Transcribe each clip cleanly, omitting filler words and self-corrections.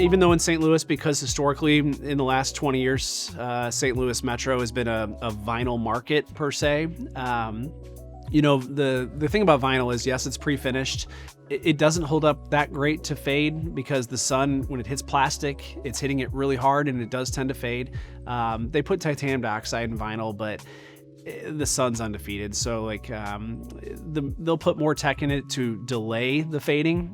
even though in St. Louis, because historically in the last 20 years, St. Louis Metro has been a vinyl market per se. The thing about vinyl is, yes, it's pre-finished. It doesn't hold up that great to fade because the sun, when it hits plastic, it's hitting it really hard and it does tend to fade. They put titanium dioxide in vinyl, but the sun's undefeated. So they'll put more tech in it to delay the fading,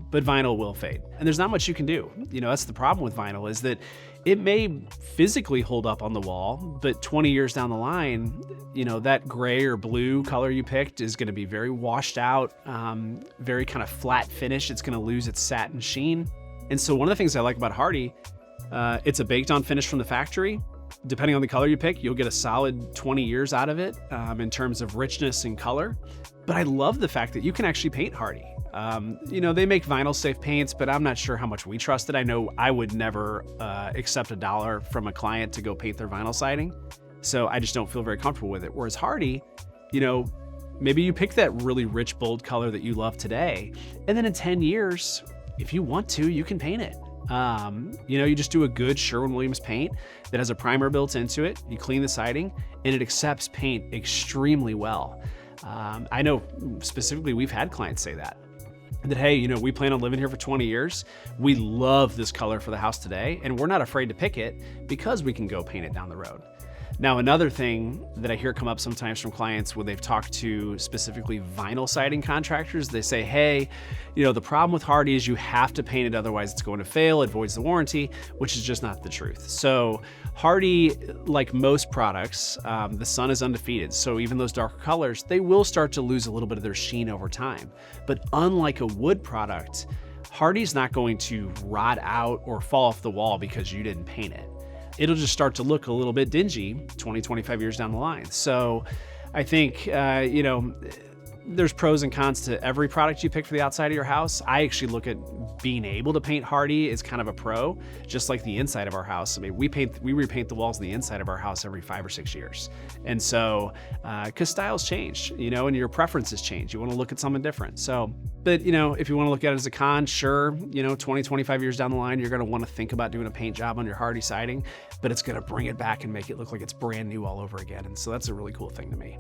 but vinyl will fade. And there's not much you can do. That's the problem with vinyl, is that it may physically hold up on the wall, but 20 years down the line, that gray or blue color you picked is going to be very washed out, very kind of flat finish. It's going to lose its satin sheen. And so one of the things I like about Hardie, it's a baked on finish from the factory. Depending on the color you pick, you'll get a solid 20 years out of it in terms of richness and color. But I love the fact that you can actually paint Hardie. They make vinyl safe paints, but I'm not sure how much we trust it. I know I would never accept $1 from a client to go paint their vinyl siding. So I just don't feel very comfortable with it. Whereas Hardie, maybe you pick that really rich, bold color that you love today. And then in 10 years, if you want to, you can paint it. You just do a good Sherwin-Williams paint that has a primer built into it. You clean the siding and it accepts paint extremely well. I know specifically we've had clients say that, hey, we plan on living here for 20 years. We love this color for the house today, and we're not afraid to pick it because we can go paint it down the road. Now, another thing that I hear come up sometimes from clients when they've talked to specifically vinyl siding contractors, they say, hey, the problem with Hardie is you have to paint it, otherwise it's going to fail, it voids the warranty, which is just not the truth. So Hardie, like most products, the sun is undefeated. So even those darker colors, they will start to lose a little bit of their sheen over time. But unlike a wood product, Hardie's not going to rot out or fall off the wall because you didn't paint it. It'll just start to look a little bit dingy 20, 25 years down the line. So I think, there's pros and cons to every product you pick for the outside of your house. I actually look at being able to paint Hardie as kind of a pro, just like the inside of our house. I mean, we repaint the walls on the inside of our house every 5 or 6 years. And so, cause styles change, and your preferences change. You want to look at something different. So, but if you want to look at it as a con, sure, 20, 25 years down the line, you're going to want to think about doing a paint job on your Hardie siding, but it's going to bring it back and make it look like it's brand new all over again. And so that's a really cool thing to me.